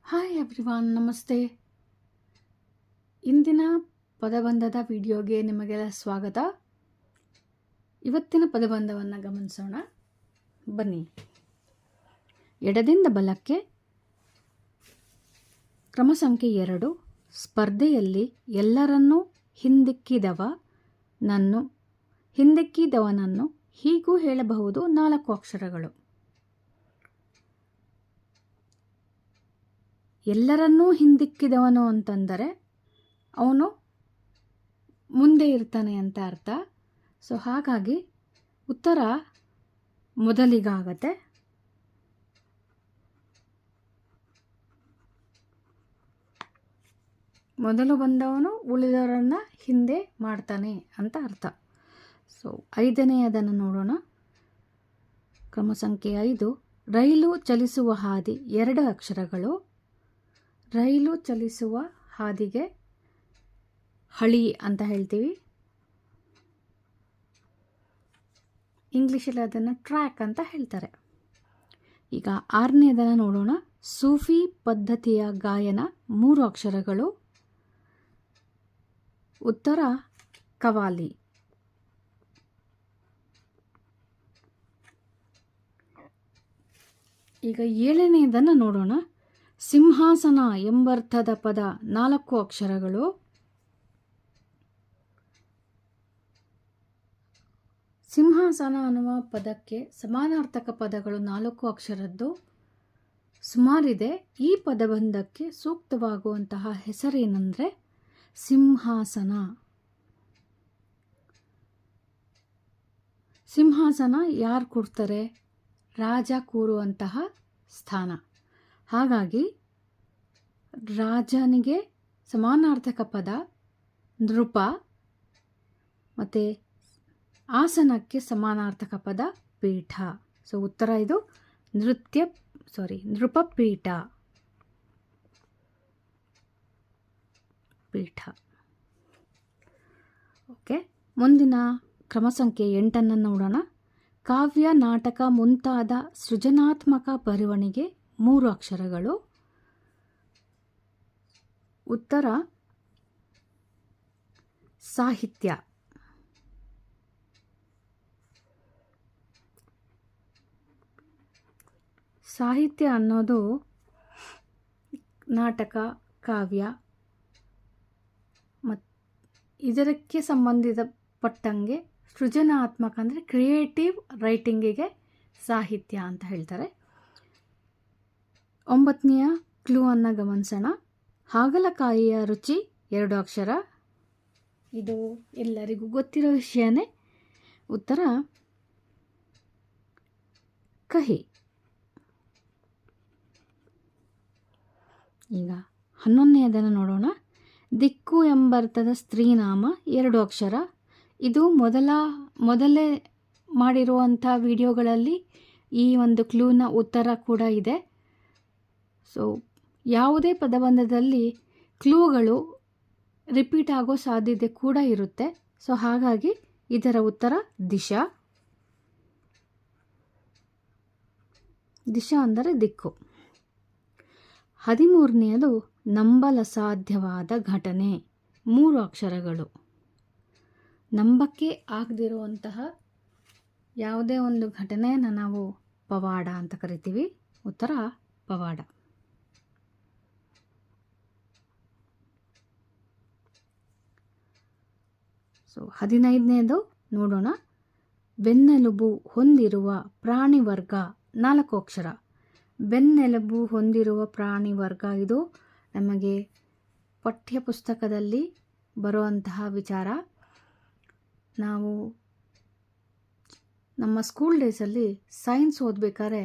Hi everyone, ನಮಸ್ತೆ. ಇಂದಿನ ಪದಬಂಧದ ವಿಡಿಯೋಗೆ ನಿಮಗೆಲ್ಲ ಸ್ವಾಗತ. ಇವತ್ತಿನ ಪದಬಂಧವನ್ನು ಗಮನಿಸೋಣ ಬನ್ನಿ. ಎಡದಿಂದ ಬಲಕ್ಕೆ ಕ್ರಮ ಸಂಖ್ಯೆ 2. ಸ್ಪರ್ಧೆಯಲ್ಲಿ ಎಲ್ಲರನ್ನೂ ಹಿಂದಿಕ್ಕಿದವನನ್ನು ಹೀಗೂ ಹೇಳಬಹುದು 4 ಅಕ್ಷರಗಳು. ಎಲ್ಲರನ್ನೂ ಹಿಂದಿಕ್ಕಿದವನು ಅಂತಂದರೆ ಅವನು ಮುಂದೆ ಇರ್ತಾನೆ ಅಂತ ಅರ್ಥ. ಸೊ ಹಾಗಾಗಿ ಉತ್ತರ ಮೊದಲಿಗಾಗತ್ತೆ. ಮೊದಲು ಬಂದವನು ಉಳಿದವರನ್ನು ಹಿಂದೆ ಮಾಡ್ತಾನೆ ಅಂತ ಅರ್ಥ. ಸೊ 5ನೇಯದನ್ನು ನೋಡೋಣ. ಕ್ರಮ ಸಂಖ್ಯೆ 5. ರೈಲು ಚಲಿಸುವ ಹಾದಿ 2 ಅಕ್ಷರಗಳು. ರೈಲು ಚಲಿಸುವ ಹಾದಿಗೆ ಹಳಿ ಅಂತ ಹೇಳ್ತೀವಿ. ಇಂಗ್ಲೀಷಲ್ಲಿ ಅದನ್ನು ಟ್ರ್ಯಾಕ್ ಅಂತ ಹೇಳ್ತಾರೆ. ಈಗ 6ನೇದನ್ನು ನೋಡೋಣ. ಸೂಫಿ ಪದ್ಧತಿಯ ಗಾಯನ 3 ಅಕ್ಷರಗಳು. ಉತ್ತರ ಕವಾಲಿ. ಈಗ 7ನೇದನ್ನು ನೋಡೋಣ. ಸಿಂಹಾಸನ ಎಂಬರ್ಥದ ಪದ 4 ಅಕ್ಷರಗಳು. ಸಿಂಹಾಸನ ಅನ್ನುವ ಪದಕ್ಕೆ ಸಮಾನಾರ್ಥಕ ಪದಗಳು 4 ಅಕ್ಷರದ್ದು ಸುಮಾರಿದೆ. ಈ ಪದಬಂಧಕ್ಕೆ ಸೂಕ್ತವಾಗುವಂತಹ ಹೆಸರೇನೆಂದರೆ ಸಿಂಹಾಸನ. ಸಿಂಹಾಸನ ಯಾರು ಕೂರ್ತಾರೆ? ರಾಜ ಕೂರುವಂತಹ ಸ್ಥಾನ. ಹಾಗಾಗಿ ರಾಜನಿಗೆ ಸಮಾನಾರ್ಥಕ ಪದ ನೃಪ, ಮತ್ತು ಆಸನಕ್ಕೆ ಸಮಾನಾರ್ಥಕ ಪದ ಪೀಠ. ಸೊ ಉತ್ತರ ಇದು ನೃಪಪೀಠ. ಪೀಠ. ಓಕೆ, ಮುಂದಿನ ಕ್ರಮ ಸಂಖ್ಯೆ 8 ನೋಡೋಣ. ಕಾವ್ಯ, ನಾಟಕ ಮುಂತಾದ ಸೃಜನಾತ್ಮಕ ಬರವಣಿಗೆ 3 ಅಕ್ಷರಗಳು. ಉತ್ತರ ಸಾಹಿತ್ಯ. ಸಾಹಿತ್ಯ ಅನ್ನೋದು ನಾಟಕ, ಕಾವ್ಯ ಮತ್ತು ಇದಕ್ಕೆ ಸಂಬಂಧಪಟ್ಟಂಗೆ ಸೃಜನಾತ್ಮಕ ಅಂದರೆ ಕ್ರಿಯೇಟಿವ್ ರೈಟಿಂಗಿಗೆ ಸಾಹಿತ್ಯ ಅಂತ ಹೇಳ್ತಾರೆ. 9ನೇಯ ಕ್ಲೂ ಅನ್ನು ಗಮನಿಸೋಣ. ಹಾಗಲಕಾಯಿಯ ರುಚಿ 2 ಅಕ್ಷರ. ಇದು ಎಲ್ಲರಿಗೂ ಗೊತ್ತಿರೋ ವಿಷಯನೇ. ಉತ್ತರ ಕಹಿ. ಈಗ 11ನೇದನ್ನು ನೋಡೋಣ. ದಿಕ್ಕು ಎಂಬರ್ಥದ ಸ್ತ್ರೀನಾಮ 2 ಅಕ್ಷರ. ಇದು ಮೊದಲೇ ಮಾಡಿರುವಂಥ ವಿಡಿಯೋಗಳಲ್ಲಿ ಈ ಒಂದು ಕ್ಲೂನ ಉತ್ತರ ಕೂಡ ಇದೆ. ಸೊ ಯಾವುದೇ ಪದಬಂಧದಲ್ಲಿ ಕ್ಲೂಗಳು ರಿಪೀಟ್ ಆಗೋ ಸಾಧ್ಯತೆ ಕೂಡ ಇರುತ್ತೆ. ಸೊ ಹಾಗಾಗಿ ಇದರ ಉತ್ತರ ದಿಶಾ. ದಿಶಾ ಅಂದರೆ ದಿಕ್ಕು. 13ನೇದು ನಂಬಲಸಾಧ್ಯವಾದ ಘಟನೆ 3 ಅಕ್ಷರಗಳು. ನಂಬಕ್ಕೆ ಆಗದಿರುವಂತಹ ಯಾವುದೇ ಒಂದು ಘಟನೆಯನ್ನು ನಾವು ಪವಾಡ ಅಂತ ಕರಿತೀವಿ. ಉತ್ತರ ಪವಾಡ. ಸೊ 15ನೇದು ನೋಡೋಣ. ಬೆನ್ನೆಲುಬು ಹೊಂದಿರುವ ಪ್ರಾಣಿ ವರ್ಗ 4 ಅಕ್ಷರ. ಬೆನ್ನೆಲುಬು ಹೊಂದಿರುವ ಪ್ರಾಣಿ ವರ್ಗ ಇದು ನಮಗೆ ಪಠ್ಯಪುಸ್ತಕದಲ್ಲಿ ಬರುವಂತಹ ವಿಚಾರ. ನಾವು ನಮ್ಮ ಸ್ಕೂಲ್ ಡೇಸಲ್ಲಿ ಸೈನ್ಸ್ ಓದಬೇಕಾದ್ರೆ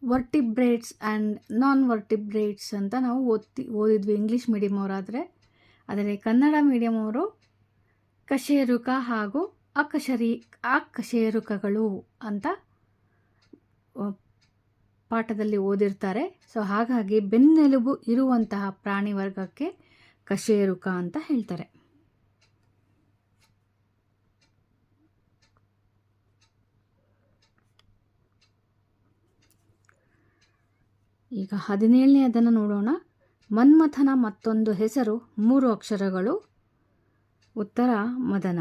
ವರ್ಟಿಬ್ರೇಟ್ಸ್ ಆ್ಯಂಡ್ ನಾನ್ ವರ್ಟಿಬ್ರೇಟ್ಸ್ ಅಂತ ನಾವು ಓದಿದ್ವಿ ಇಂಗ್ಲೀಷ್ ಮೀಡಿಯಮ್ ಅವರಾದರೆ. ಆದರೆ ಕನ್ನಡ ಮೀಡಿಯಮ್ ಅವರು ಕಶೇರುಕ ಹಾಗೂ ಅಕಶೇರುಕಗಳು ಅಂತ ಪಾಠದಲ್ಲಿ ಓದಿರ್ತಾರೆ. ಸೊ ಹಾಗಾಗಿ ಬೆನ್ನೆಲುಬು ಇರುವಂತಹ ಪ್ರಾಣಿ ವರ್ಗಕ್ಕೆ ಕಶೇರುಕ ಅಂತ ಹೇಳ್ತಾರೆ. ಈಗ 17ನೇದನ್ನು ನೋಡೋಣ. ಮನ್ಮಥನ ಮತ್ತೊಂದು ಹೆಸರು 3 ಅಕ್ಷರಗಳು. ಉತ್ತರ ಮದನ.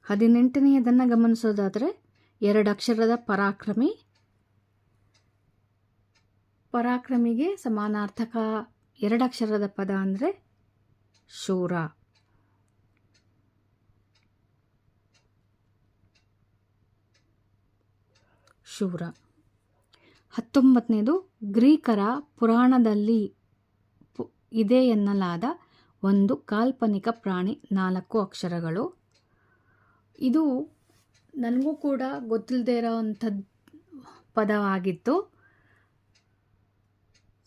18ನೇದನ್ನು ಗಮನಿಸೋದಾದರೆ 2 ಅಕ್ಷರದ ಪರಾಕ್ರಮಿ. ಪರಾಕ್ರಮಿಗೆ ಸಮಾನಾರ್ಥಕ 2 ಅಕ್ಷರದ ಪದ ಅಂದರೆ ಶೂರ. ಶೂರ. 19ನೇದು ಗ್ರೀಕರ ಪುರಾಣದಲ್ಲಿ ಇದೆ ಎನ್ನಲಾದ ಒಂದು ಕಾಲ್ಪನಿಕ ಪ್ರಾಣಿ 4 ಅಕ್ಷರಗಳು. ಇದು ನನಗೂ ಕೂಡ ಗೊತ್ತಿಲ್ಲದೆ ಇರೋವಂಥದ್ದು ಪದವಾಗಿತ್ತು.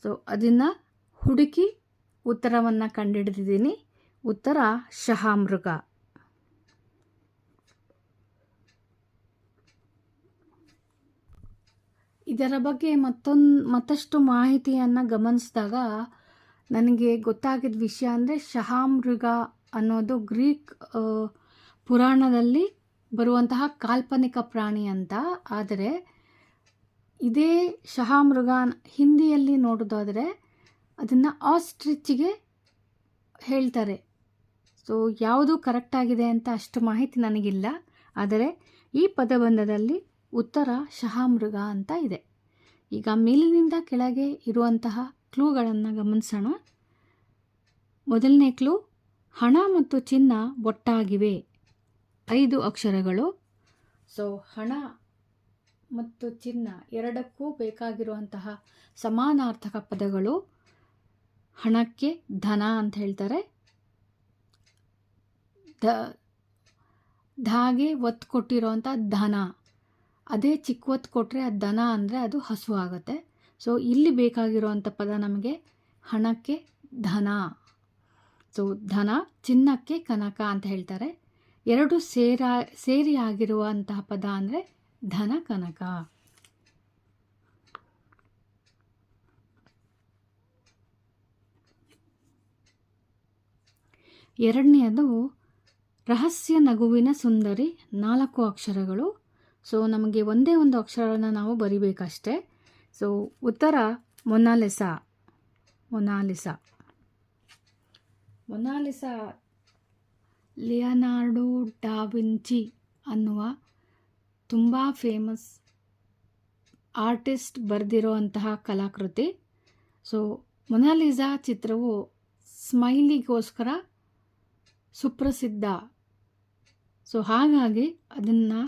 ಸೊ ಅದನ್ನು ಹುಡುಕಿ ಉತ್ತರವನ್ನು ಕಂಡುಹಿಡಿದಿದ್ದೀನಿ. ಉತ್ತರ ಶಹಾಮೃಗ. ಇದರ ಬಗ್ಗೆ ಮತ್ತಷ್ಟು ಮಾಹಿತಿಯನ್ನು ಗಮನಿಸಿದಾಗ ನನಗೆ ಗೊತ್ತಾಗಿದ್ದ ವಿಷಯ ಅಂದರೆ ಶಹಾಮೃಗ ಅನ್ನೋದು ಗ್ರೀಕ್ ಪುರಾಣದಲ್ಲಿ ಬರುವಂತಹ ಕಾಲ್ಪನಿಕ ಪ್ರಾಣಿ ಅಂತ. ಆದರೆ ಇದೇ ಶಹಾಮೃಗ ಹಿಂದಿಯಲ್ಲಿ ನೋಡೋದಾದರೆ ಅದನ್ನು ಆಸ್ಟ್ರಿಚ್ಗೆ ಹೇಳ್ತಾರೆ. ಸೊ ಯಾವುದು ಕರೆಕ್ಟಾಗಿದೆ ಅಂತ ಅಷ್ಟು ಮಾಹಿತಿ ನನಗಿಲ್ಲ. ಆದರೆ ಈ ಪದಬಂಧದಲ್ಲಿ ಉತ್ತರ ಶಹಾಮೃಗ ಅಂತ ಇದೆ. ಈಗ ಮೇಲಿನಿಂದ ಕೆಳಗೆ ಇರುವಂತಹ ಕ್ಲೂಗಳನ್ನು ಗಮನಿಸೋಣ. ಮೊದಲನೇ ಕ್ಲೂ, ಹಣ ಮತ್ತು ಚಿನ್ನ ಒಟ್ಟಾಗಿವೆ 5 ಅಕ್ಷರಗಳು. ಸೊ ಹಣ ಮತ್ತು ಚಿನ್ನ ಎರಡಕ್ಕೂ ಬೇಕಾಗಿರುವಂತಹ ಸಮಾನಾರ್ಥಕ ಪದಗಳು. ಹಣಕ್ಕೆ ಧನ ಅಂತ ಹೇಳ್ತಾರೆ. ಧಾಗೆ ಒತ್ತು ಕೊಟ್ಟಿರೋವಂಥ ಧನ, ಅದೇ ಚಿಕ್ಕ ಒತ್ತು ಕೊಟ್ಟರೆ ಅದು ದನ ಅಂದರೆ ಅದು ಹಸು ಆಗುತ್ತೆ. ಸೊ ಇಲ್ಲಿ ಬೇಕಾಗಿರುವಂಥ ಪದ ನಮಗೆ ಹಣಕ್ಕೆ ಧನ. ಸೊ ಧನ, ಚಿನ್ನಕ್ಕೆ ಕನಕ ಅಂತ ಹೇಳ್ತಾರೆ. 2 ಸೇರಿ ಆಗಿರುವಂತಹ ಪದ ಅಂದರೆ ಧನ ಕನಕ. ಎರಡನೆಯದು ರಹಸ್ಯ ನಗುವಿನ ಸುಂದರಿ 4 ಅಕ್ಷರಗಳು. ಸೊ ನಮಗೆ ಒಂದೇ ಒಂದು ಅಕ್ಷರನ ನಾವು ಬರಿಬೇಕಷ್ಟೆ. ಸೊ ಉತ್ತರ ಮೊನಾಲಿಸಾ. ಮೊನಾಲಿಸಾ. ಮೊನಾಲಿಸಾ ಲಿಯನಾರ್ಡೋ ಡಾ ವಿಂಚಿ ಅನ್ನುವ ತುಂಬ ಫೇಮಸ್ ಆರ್ಟಿಸ್ಟ್ ಬರೆದಿರುವಂತಹ ಕಲಾಕೃತಿ. ಸೊ ಮೊನಾಲಿಸಾ ಚಿತ್ರವು ಸ್ಮೈಲಿಗೋಸ್ಕರ ಸುಪ್ರಸಿದ್ಧ. ಸೊ ಹಾಗಾಗಿ ಅದನ್ನು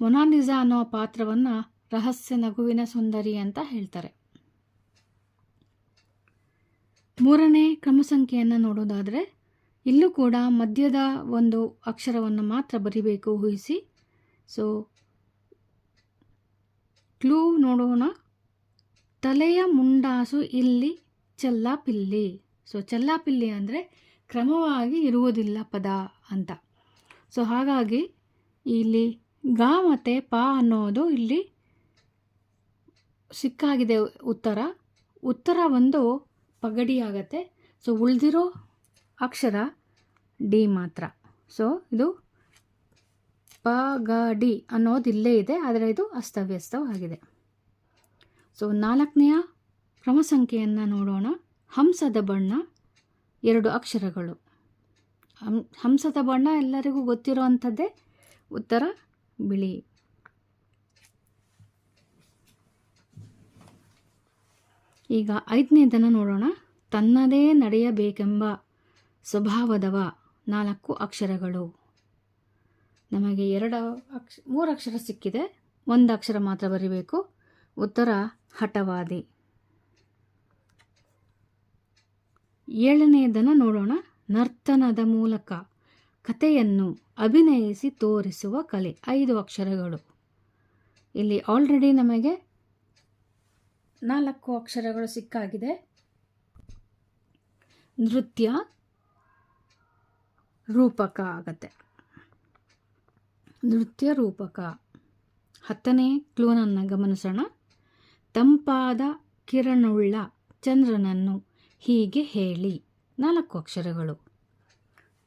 ಮೊನಾಲಿಸಾ ಅನ್ನೋ ಪಾತ್ರವನ್ನು ರಹಸ್ಯ ನಗುವಿನ ಸುಂದರಿ ಅಂತ ಹೇಳ್ತಾರೆ. 3ನೇ ಕ್ರಮ ಸಂಖ್ಯೆಯನ್ನು ನೋಡೋದಾದರೆ ಇಲ್ಲೂ ಕೂಡ ಮಧ್ಯದ ಒಂದು ಅಕ್ಷರವನ್ನು ಮಾತ್ರ ಬರಿಬೇಕು, ಊಹಿಸಿ. ಸೊ ಕ್ಲೂ ನೋಡೋಣ. ತಲೆಯ ಮುಂಡಾಸು ಇಲ್ಲಿ ಚೆಲ್ಲಾಪಿಲ್ಲಿ. ಸೊ ಚೆಲ್ಲಾಪಿಲ್ಲಿ ಅಂದರೆ ಕ್ರಮವಾಗಿ ಇರುವುದಿಲ್ಲ ಪದ ಅಂತ. ಸೊ ಹಾಗಾಗಿ ಇಲ್ಲಿ ಗ ಮತ್ತು ಪ ಅನ್ನೋದು ಇಲ್ಲಿ ಸಿಕ್ಕಾಗಿದೆ ಉತ್ತರ ಒಂದು ಪಗಡಿ ಆಗತ್ತೆ. ಸೊ ಉಳಿದಿರೋ ಅಕ್ಷರ ಡಿ ಮಾತ್ರ. ಸೊ ಇದು ಪಗಡಿ ಅನ್ನೋದು ಇಲ್ಲೇ ಇದೆ, ಆದರೆ ಇದು ಅಸ್ತವ್ಯಸ್ತವಾಗಿದೆ. ಸೊ 4ನೇ ಕ್ರಮ ಸಂಖ್ಯೆಯನ್ನು ನೋಡೋಣ. ಹಂಸದ ಬಣ್ಣ 2 ಅಕ್ಷರಗಳು. ಹಂಸದ ಬಣ್ಣ ಎಲ್ಲರಿಗೂ ಗೊತ್ತಿರೋ ಅಂಥದ್ದೇ. ಉತ್ತರ ಬಿಳಿ. ಈಗ 5ನೇದನ್ನು ನೋಡೋಣ. ತನ್ನದೇ ನಡೆಯಬೇಕೆಂಬ ಸ್ವಭಾವದವ 4 ಅಕ್ಷರಗಳು. ನಮಗೆ 3 ಅಕ್ಷರ ಸಿಕ್ಕಿದೆ, 1 ಅಕ್ಷರ ಮಾತ್ರ ಬರಿಬೇಕು. ಉತ್ತರ ಹಠವಾದಿ. 7ನೇದನ್ನು ನೋಡೋಣ. ನರ್ತನದ ಮೂಲಕ ಕಥೆಯನ್ನು ಅಭಿನಯಿಸಿ ತೋರಿಸುವ ಕಲೆ 5 ಅಕ್ಷರಗಳು. ಇಲ್ಲಿ ಆಲ್ರೆಡಿ ನಮಗೆ 4 ಅಕ್ಷರಗಳು ಸಿಕ್ಕಾಗಿದೆ. ನೃತ್ಯ ರೂಪಕ ಆಗತ್ತೆ. ನೃತ್ಯ ರೂಪಕ. 10ನೇ ಕ್ಲೂನನ್ನು ಗಮನಿಸೋಣ. ತಂಪಾದ ಕಿರಣುಳ್ಳ ಚಂದ್ರನನ್ನು ಹೀಗೆ ಹೇಳಿ 4 ಅಕ್ಷರಗಳು.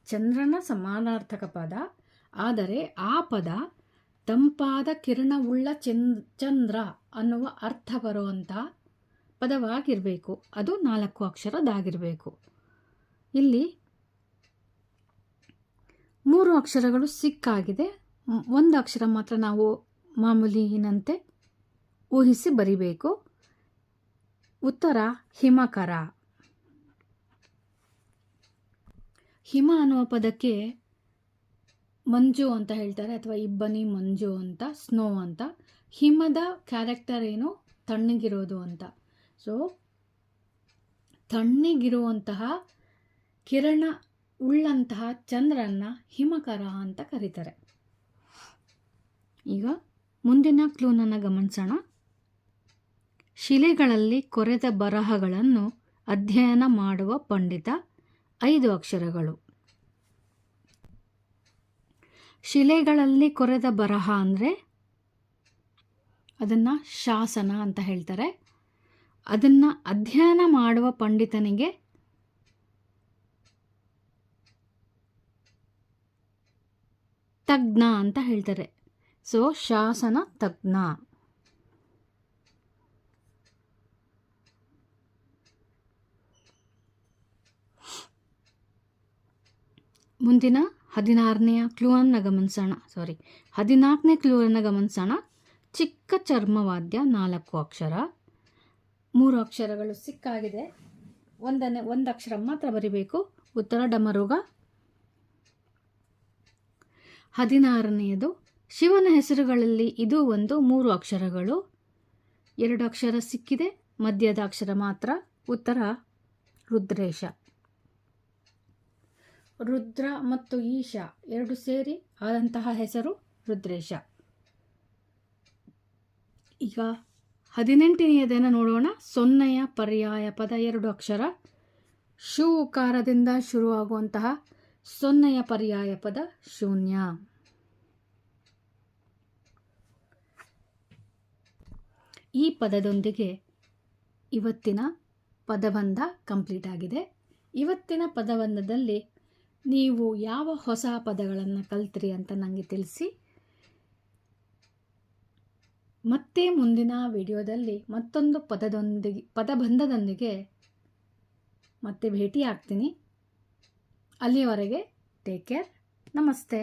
ಚಂದ್ರನ ಸಮಾನಾರ್ಥಕ ಪದ, ಆದರೆ ಆ ಪದ ತಂಪಾದ ಕಿರಣವುಳ್ಳ ಚಂದ್ರ ಅನ್ನುವ ಅರ್ಥ ಬರುವಂಥ ಪದವಾಗಿರಬೇಕು. ಅದು 4 ಅಕ್ಷರದಾಗಿರಬೇಕು. ಇಲ್ಲಿ 3 ಅಕ್ಷರಗಳು ಸಿಕ್ಕಾಗಿದೆ. 1 ಅಕ್ಷರ ಮಾತ್ರ ನಾವು ಮಾಮೂಲಿನಂತೆ ಊಹಿಸಿ ಬರಿಬೇಕು. ಉತ್ತರ ಹಿಮಕರ. ಹಿಮ ಅನ್ನುವ ಪದಕ್ಕೆ ಮಂಜು ಅಂತ ಹೇಳ್ತಾರೆ, ಅಥವಾ ಇಬ್ಬನಿ ಮಂಜು ಅಂತ, ಸ್ನೋ ಅಂತ. ಹಿಮದ ಕ್ಯಾರೆಕ್ಟರ್ ಏನು? ತಣ್ಣಗಿರೋದು ಅಂತ. ಸೊ ತಣ್ಣಗಿರುವಂತಹ ಕಿರಣ ಉಳ್ಳಂತಹ ಚಂದ್ರನ ಹಿಮಕರ ಅಂತ ಕರೀತಾರೆ. ಈಗ ಮುಂದಿನ ಕ್ಲೂನನ್ನು ಗಮನಿಸೋಣ. ಶಿಲೆಗಳಲ್ಲಿ ಕೊರೆದ ಬರಹಗಳನ್ನು ಅಧ್ಯಯನ ಮಾಡುವ ಪಂಡಿತ. 5 ಅಕ್ಷರಗಳು. ಶಿಲೆಗಳಲ್ಲಿ ಕೊರೆದ ಬರಹ ಅಂದರೆ ಅದನ್ನು ಶಾಸನ ಅಂತ ಹೇಳ್ತಾರೆ. ಅದನ್ನು ಅಧ್ಯಯನ ಮಾಡುವ ಪಂಡಿತನಿಗೆ ತಜ್ಞ ಅಂತ ಹೇಳ್ತಾರೆ. ಸೊ ಶಾಸನ ತಜ್ಞ. ಮುಂದಿನ 14ನೇ ಕ್ಲೂವನ್ನು ಗಮನಿಸೋಣ. ಚಿಕ್ಕ ಚರ್ಮವಾದ್ಯ 4 ಅಕ್ಷರ. 3 ಅಕ್ಷರಗಳು ಸಿಕ್ಕಾಗಿದೆ. 1 ಅಕ್ಷರ ಮಾತ್ರ ಬರಿಬೇಕು. ಉತ್ತರ ಡಮರುಗ. 16ನೇದು ಶಿವನ ಹೆಸರುಗಳಲ್ಲಿ ಇದು ಒಂದು 3 ಅಕ್ಷರಗಳು. 2 ಅಕ್ಷರ ಸಿಕ್ಕಿದೆ, ಮಧ್ಯದ ಅಕ್ಷರ ಮಾತ್ರ. ಉತ್ತರ ರುದ್ರೇಶ. ರುದ್ರ ಮತ್ತು ಈಶ 2 ಸೇರಿ ಆದಂತಹ ಹೆಸರು ರುದ್ರೇಶ. ಈಗ 18ನೇದನ್ನು ನೋಡೋಣ. ಸೊನ್ನೆಯ ಪರ್ಯಾಯ ಪದ 2 ಅಕ್ಷರ. ಶೂ ಉಕಾರದಿಂದ ಶುರುವಾಗುವಂತಹ ಸೊನ್ನೆಯ ಪರ್ಯಾಯ ಪದ ಶೂನ್ಯ. ಈ ಪದದೊಂದಿಗೆ ಇವತ್ತಿನ ಪದಬಂಧ ಕಂಪ್ಲೀಟ್ ಆಗಿದೆ. ಇವತ್ತಿನ ಪದಬಂಧದಲ್ಲಿ ನೀವು ಯಾವ ಹೊಸ ಪದಗಳನ್ನು ಕಲ್ತ್ರಿ ಅಂತ ನನಗೆ ತಿಳಿಸಿ. ಮತ್ತೆ ಮುಂದಿನ ವಿಡಿಯೋದಲ್ಲಿ ಮತ್ತೊಂದು ಪದಬಂಧದೊಂದಿಗೆ ಮತ್ತೆ ಭೇಟಿ ಆಗ್ತೀನಿ. ಅಲ್ಲಿಯವರೆಗೆ ಟೇಕ್ ಕೇರ್. ನಮಸ್ತೆ.